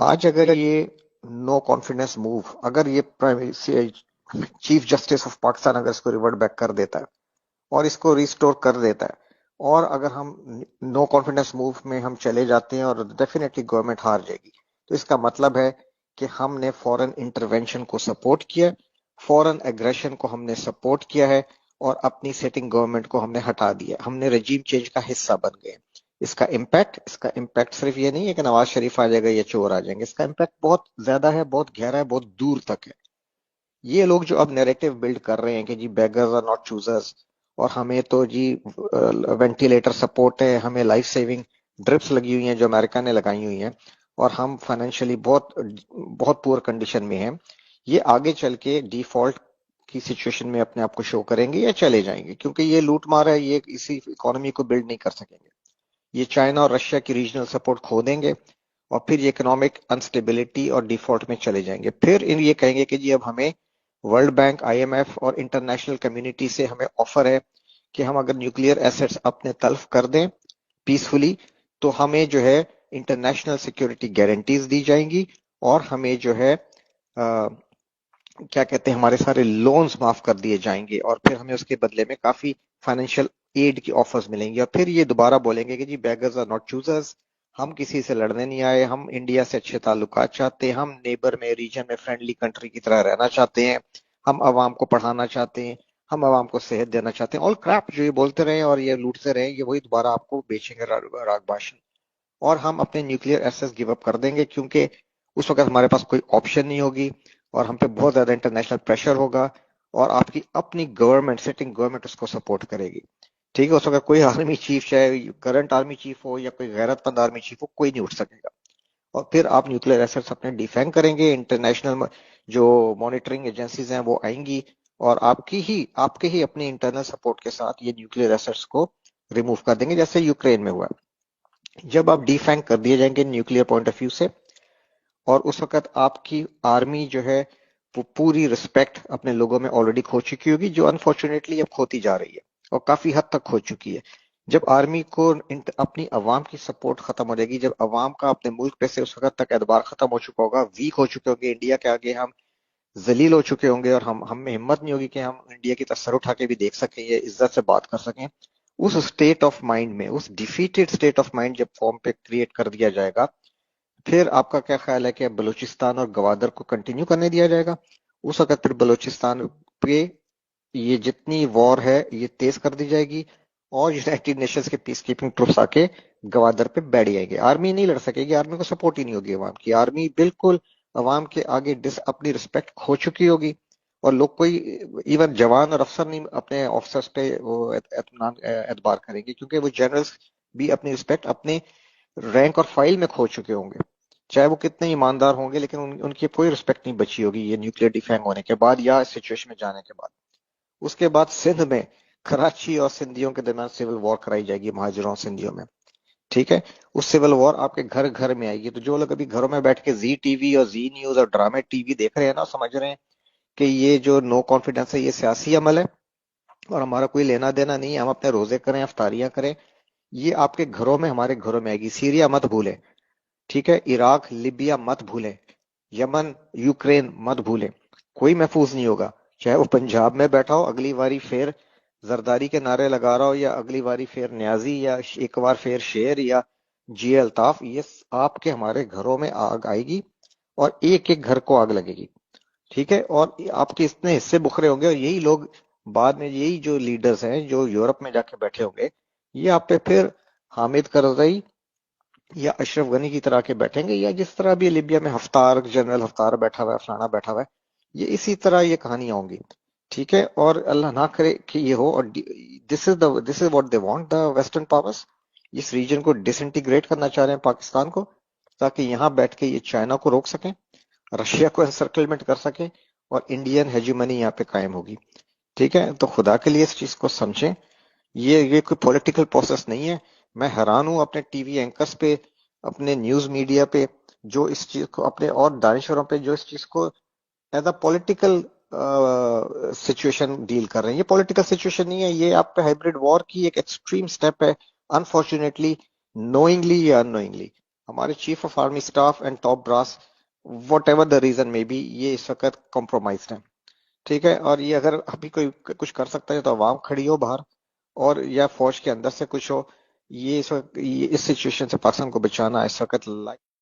आज अगर ये नो कॉन्फिडेंस मूव, अगर ये चीफ जस्टिस ऑफ पाकिस्तान अगर इसको रिवर्ट बैक कर देता है और इसको रिस्टोर कर देता है, और अगर हम नो कॉन्फिडेंस मूव में हम चले जाते हैं और डेफिनेटली गवर्नमेंट हार जाएगी, तो इसका मतलब है कि हमने फॉरेन इंटरवेंशन को सपोर्ट किया, फॉरेन एग्रेशन को हमने सपोर्ट किया है, और अपनी सेटिंग गवर्नमेंट को हमने हटा दिया, हमने रजीम चेंज का हिस्सा बन गए। इसका इम्पैक्ट सिर्फ ये नहीं है कि नवाज शरीफ आ जाएगा या चोर आ जाएंगे, इसका इम्पैक्ट बहुत ज्यादा है, बहुत गहरा है, बहुत दूर तक है। ये लोग जो अब नैरेटिव बिल्ड कर रहे हैं कि जी बेगर्स आर नॉट चूजर्स, और हमें तो जी वेंटिलेटर सपोर्ट है, हमें लाइफ सेविंग ड्रिप्स लगी हुई हैं जो अमेरिका ने लगाई हुई हैं, और हम फाइनेंशियली बहुत बहुत पुअर कंडीशन में हैं, ये आगे चल के डिफॉल्ट की सिचुएशन में अपने आप को शो करेंगे या चले जाएंगे, क्योंकि ये लूट मार है, ये इसी इकोनॉमी को बिल्ड नहीं कर सकेंगे। ये चाइना और रशिया की रीजनल सपोर्ट खो देंगे, और फिर ये इकोनॉमिक अनस्टेबिलिटी और डिफॉल्ट में चले जाएंगे। फिर इन ये कहेंगे कि जी अब हमें वर्ल्ड बैंक, आईएमएफ और इंटरनेशनल कम्युनिटी से हमें ऑफर है कि हम अगर न्यूक्लियर एसेट्स अपने तल्फ कर दें पीसफुली, तो हमें जो है इंटरनेशनल सिक्योरिटी गारंटीज दी जाएंगी, और हमें जो है क्या कहते हैं, हमारे सारे लोन्स माफ कर दिए जाएंगे, और फिर हमें उसके बदले में काफी फाइनेंशियल एड की ऑफर्स मिलेंगी। और फिर ये दोबारा बोलेंगे कि जी बेगर्स आर नॉट चूजर्स, हम किसी से लड़ने नहीं आए, हम इंडिया से अच्छे ताल्लुकात चाहते हैं, हम नेबर में, रीजन में फ्रेंडली कंट्री की तरह रहना चाहते हैं, हम अवाम को पढ़ाना चाहते हैं, हम अवाम को सेहत देना चाहते हैं। ऑल क्रैप जो ये बोलते रहे और ये लूटते रहे, ये वही दोबारा आपको बेचेंगे राग भाषण। और हम अपने न्यूक्लियर एसेस गिव अप कर देंगे, क्योंकि उस वक्त हमारे पास कोई ऑप्शन नहीं होगी, और हम पे बहुत ज्यादा इंटरनेशनल प्रेशर होगा, और आपकी अपनी गवर्नमेंट, सिटिंग गवर्नमेंट उसको सपोर्ट करेगी। ठीक है, उस वक्त कोई आर्मी चीफ, चाहे करंट आर्मी चीफ हो या कोई गैरतमंद आर्मी चीफ हो, कोई नहीं उठ सकेगा। और फिर आप न्यूक्लियर एसेट्स अपने डिफेंड करेंगे, इंटरनेशनल जो मॉनिटरिंग एजेंसीज हैं वो आएंगी, और आपके ही अपने इंटरनल सपोर्ट के साथ ये न्यूक्लियर एसेट्स को रिमूव कर देंगे, जैसे यूक्रेन में हुआ। जब आप डिफैंग कर दिए जाएंगे न्यूक्लियर पॉइंट ऑफ व्यू से, और उस वक्त आपकी आर्मी जो है वो पूरी रिस्पेक्ट अपने लोगों में ऑलरेडी खो चुकी होगी, जो अनफॉर्चुनेटली अब खोती जा रही है, और काफी हद तक खो चुकी है। जब आर्मी को अपनी अवाम की सपोर्ट खत्म हो जाएगी, जब अवाम का अपने मुल्क पे से उस वक्त तक एतबार खत्म हो चुका होगा, वीक हो चुके होंगे, इंडिया के आगे हम जलील हो चुके होंगे, और हम में हिम्मत नहीं होगी कि हम इंडिया की तरफ सर उठा के भी देख सकें या इज्जत से बात कर सकें। उस स्टेट ऑफ माइंड में, उस डिफीटेड स्टेट ऑफ माइंड जब फॉर्म पे क्रिएट कर दिया जाएगा, फिर आपका क्या ख्याल है कि बलूचिस्तान और गवादर को कंटिन्यू करने दिया जाएगा? उस वक्त फिर बलूचिस्तान पे ये जितनी वॉर है ये तेज कर दी जाएगी, और यूनाइटेड नेशंस के पीस कीपिंग ट्रूप्स आके गवादर पे बैठ जाएंगे। आर्मी नहीं लड़ सकेगी, आर्मी को सपोर्ट ही नहीं होगी अवाम की, आर्मी बिल्कुल अवाम के आगे अपनी रिस्पेक्ट खो चुकी होगी, और लोग कोई इवन जवान और अफसर नहीं अपने ऑफिसर्स पे वो एतबार करेंगे, क्योंकि वो जनरल्स भी अपनी रिस्पेक्ट अपने रैंक और फाइल में खो चुके होंगे, चाहे वो कितने ईमानदार होंगे, लेकिन उनकी कोई रिस्पेक्ट नहीं बची होगी ये न्यूक्लियर डिफेंग होने के बाद या सिचुएशन में जाने के बाद। उसके बाद सिंध में कराची और सिंधियों के दरमियान सिविल वॉर कराई जाएगी, महाजरों और सिंधियों में। ठीक है, उस सिविल वॉर आपके घर घर में आएगी। तो जो लोग अभी घरों में बैठ के जी टीवी और जी न्यूज और ड्रामे टीवी देख रहे हैं ना, समझ रहे हैं कि ये जो नो कॉन्फिडेंस है ये सियासी अमल है, और हमारा कोई लेना देना नहीं है, हम अपने रोजे करें, अफ्तारियां करें, ये आपके घरों में, हमारे घरों में आएगी। सीरिया मत भूलें, ठीक है, इराक लिबिया मत भूलें, यमन यूक्रेन मत भूलें, कोई महफूज नहीं होगा। चाहे वो पंजाब में बैठा हो अगली बारी फिर जरदारी के नारे लगा रहा हो, या अगली बारी फिर न्याजी, या एक बार फिर शेर, या जी अल्ताफ, ये आपके हमारे घरों में आग आएगी, और एक एक घर को आग लगेगी। ठीक है, और आपके इतने हिस्से बुखरे होंगे, और यही लोग बाद में, यही जो लीडर्स हैं जो यूरोप में जाके बैठे होंगे, ये आप पे फिर हामिद करजई या अशरफ गनी की तरह के बैठेंगे, या जिस तरह भी लिबिया में हफ्तार, जनरल हफ्तार बैठा हुआ है, फलाना बैठा हुआ है, ये इसी तरह ये कहानियां होंगी। ठीक है, और अल्लाह ना करे कि ये हो। और this is what they want, the western powers इस रीजन को डिसइंटीग्रेट करना चाह रहे हैं पाकिस्तान को, ताकि यहाँ बैठ के ये चाइना को रोक सकें, रशिया को एनसर्कलमेंट कर सकें, और इंडियन हेजुमनी यहाँ पे कायम होगी। ठीक है, तो खुदा के लिए इस चीज को समझें, ये कोई पॉलिटिकल प्रोसेस नहीं है। मैं हैरान हूं अपने टीवी एंकर्स पे, अपने न्यूज मीडिया पे, जो इस चीज को अपने, और दानिशवरों पे जो इस चीज को as a political situation deal कर रहे हैं। ये पॉलिटिकल सिचुएशन नहीं है, ये आप पे हाइब्रिड वॉर की एक एक्सट्रीम स्टेप है, अनफॉर्चुनेटली, नोइंगली या अननोइंगली। हमारे chief of army staff and top brass, whatever the reason may be, ये इस वक्त कॉम्प्रोमाइज है। ठीक है, और ये अगर अभी कोई कुछ कर सकता है तो अवाम खड़ी हो बाहर, और या फौज के अंदर से कुछ हो। ये इस वक्त, ये इस सिचुएशन से पाकिस्तान को बचाना इस वक्त